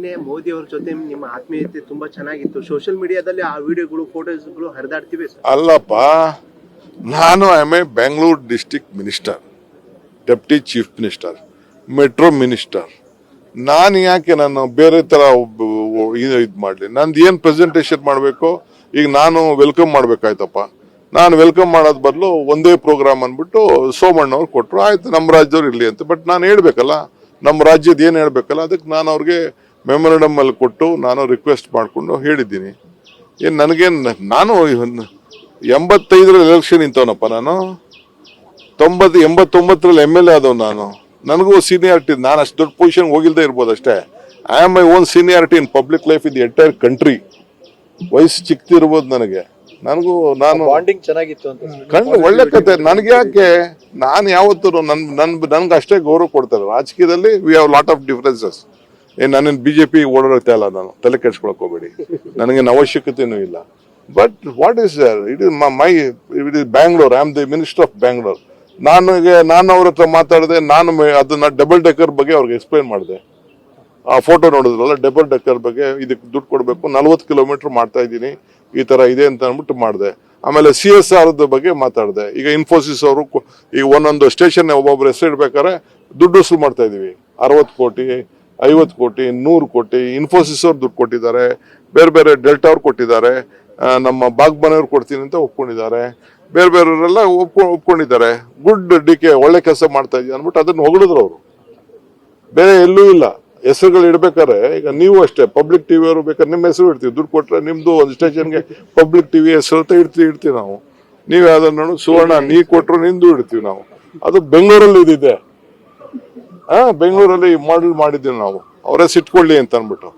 ನಿನ್ನೆ ಮೋದಿ ಅವ್ರ ಜೊತೆ ನಿಮ್ಮ ಆತ್ಮೀಯತೆ ತುಂಬಾ ಚೆನ್ನಾಗಿತ್ತು. ಸೋಷಿಯಲ್ ಮೀಡಿಯಾದಲ್ಲಿ ಆ ವಿಡಿಯೋಗಳು ಫೋಟೋಸ್ಗಳು ಹರಿದಾಡ್ತಿವೆ ಸರ್. ಅಲ್ಲಪ್ಪ, ನಾನು I am A Bengaluru district minister, deputy chief minister, metro minister. ನಾನು ಯಾಕೆ ನಾನು ಬೇರೆ ತರ ಇದು ಮಾಡಲಿ? ನಂದು ಏನು ಪ್ರೆಸೆಂಟೇಷನ್ ಮಾಡಬೇಕು, ಈಗ ನಾನು ವೆಲ್ಕಮ್ ಮಾಡ್ಬೇಕಾಯ್ತಪ್ಪ. ನಾನು ವೆಲ್ಕಮ್ ಮಾಡೋದ್ ಬದಲು ಒಂದೇ ಪ್ರೋಗ್ರಾಮ್ ಅಂದ್ಬಿಟ್ಟು ಸೋಮಣ್ಣವ್ರು ಕೊಟ್ಟರು, ಆಯ್ತು ನಮ್ಮ ರಾಜ್ಯದವ್ರು ಇರ್ಲಿ ಅಂತ. ಬಟ್ ನಾನು ಹೇಳ್ಬೇಕಲ್ಲ, ನಮ್ಮ ರಾಜ್ಯದ ಏನು ಹೇಳ್ಬೇಕಲ್ಲ, ಅದಕ್ಕೆ ನಾನು ಅವ್ರಿಗೆ ಮೆಮೊರಂಡಮ್ ಅಲ್ಲಿ ಕೊಟ್ಟು ನಾನು ರಿಕ್ವೆಸ್ಟ್ ಮಾಡಿಕೊಂಡು ಹೇಳಿದ್ದೀನಿ. ಏನು ನನಗೇನು, ನಾನು 85ರಲ್ಲಿ ಎಲೆಕ್ಷನ್ ನಿಂತವನಪ್ಪ, ನಾನು 89ರಲ್ಲಿ MLA ಆದವ್. ನನಗೂ ಸೀನಿಯಾರಿಟಿ, ನಾನು ಅಷ್ಟು ದೊಡ್ಡ ಪೊಸಿಷನ್ ಹೋಗಿಲ್ದೇ ಇರ್ಬೋದು ಅಷ್ಟೇ. I am my own seniority in public life in the entire country. ವಯಸ್ಸು ಚಿಕ್ಕದಿರ್ಬೋದು ನನಗೆ, ನಾನು ಚೆನ್ನಾಗಿತ್ತು ಅಂತ ಕಂಡು ಒಳ್ಳೆ ಕತೆ. ನನಗೆ ಯಾಕೆ, ನಾನು ಯಾವತ್ತೂ ನನ್ಗೆ ಅಷ್ಟೇ ಗೌರವ ಕೊಡ್ತಾರೆ. ರಾಜಕೀಯದಲ್ಲಿ we have lot of differences. ನಾನೇನು BJP ಓಡಾಡ್ತಾ ಇಲ್ಲ, ನಾನು ತಲೆ ಕೆಡ್ಸ್ಕೊಳಕ್ ಹೋಗ್ಬೇಡಿ, ನನಗೇನು ಅವಶ್ಯಕತೆನೂ ಇಲ್ಲ. But what is there, it is Bangalore. I am the minister of Bangalore. ನಾನು ಅವ್ರ ಹತ್ರ ಮಾತಾಡಿದೆ, ನಾನು ಅದನ್ನ ಡಬಲ್ ಡೆಕ್ಕರ್ ಬಗ್ಗೆ ಅವ್ರಿಗೆ ಎಕ್ಸ್ಪ್ಲೈನ್ ಮಾಡಿದೆ. ಆ ಫೋಟೋ ನೋಡಿದ್ರಲ್ಲ, ಡಬಲ್ ಡೆಕ್ಕರ್ ಬಗ್ಗೆ, ಇದಕ್ಕೆ ದುಡ್ಡು ಕೊಡಬೇಕು, 40 ಕಿಲೋಮೀಟರ್ ಮಾಡ್ತಾ ಇದ್ದೀನಿ, ಈ ತರ ಇದೆ ಅಂತ ಅಂದ್ಬಿಟ್ಟು ಮಾಡಿದೆ. ಆಮೇಲೆ CSR ಬಗ್ಗೆ ಮಾತಾಡಿದೆ. ಈಗ ಇನ್ಫೋಸಿಸ್ ಅವರು ಈಗ ಒಂದೊಂದು ಸ್ಟೇಷನ್ ಒಬ್ಬೊಬ್ರು ಹೆಸರು ಇಡ್ಬೇಕಾದ್ರೆ ದುಡ್ಡು ವಸೂಲು ಮಾಡ್ತಾ ಇದೀವಿ. 60 ಕೋಟಿ, 50 ಕೋಟಿ, 100 ಕೋಟಿ ಇನ್ಫೋಸಿಸ್ ಅವ್ರು ದುಡ್ಡು ಕೊಟ್ಟಿದ್ದಾರೆ. ಬೇರೆ ಬೇರೆ ಡೆಲ್ಟಾ ಅವ್ರು ಕೊಟ್ಟಿದ್ದಾರೆ, ನಮ್ಮ ಬಾಗ್ಮನೆಯವ್ರು ಕೊಡ್ತೀನಿ ಅಂತ ಒಪ್ಕೊಂಡಿದ್ದಾರೆ, ಬೇರೆ ಬೇರೆಯವರೆಲ್ಲ ಒಪ್ಕೊಂಡಿದ್ದಾರೆ. ಗುಡ್ DK, ಒಳ್ಳೆ ಕೆಲಸ ಮಾಡ್ತಾ ಇದೀವಿ ಅಂದ್ಬಿಟ್ಟು ಅದನ್ನ ಹೊಗಳಿದ್ರು ಅವರು. ಬೇರೆ ಎಲ್ಲೂ ಇಲ್ಲ. ಹೆಸರುಗಳು ಇಡ್ಬೇಕಾರೆ ಈಗ ನೀವು ಅಷ್ಟೇ, ಪಬ್ಲಿಕ್ ಟಿವಿ ಅವರು ಬೇಕಾದ್ರೆ ನಿಮ್ಮ ಹೆಸರು ಇಡ್ತೀವಿ, ದುಡ್ಡು ಕೊಟ್ರೆ ನಿಮ್ದು ಒಂದು ಸ್ಟೇಷನ್ಗೆ ಪಬ್ಲಿಕ್ ಟಿವಿ ಹೆಸರು ಅಂತ ಇಡ್ತೀವಿ ನಾವು. ನೀವು ಯಾವ್ದನ್ನ ನೋಡು, ಸುವರ್ಣ ನೀ ಕೊಟ್ರು ನಿಂದು ಇಡ್ತೀವಿ ನಾವು. ಅದು ಬೆಂಗಳೂರಲ್ಲಿ ಇದಿದೆ, ಬೆಂಗಳೂರಲ್ಲಿ ಮಾಡೆಲ್ ಮಾಡಿದ್ದೀವಿ ನಾವು, ಅವರೇ ಸಿಟ್ಕೊಳ್ಳಿ ಅಂತ ಅಂದ್ಬಿಟ್ಟು.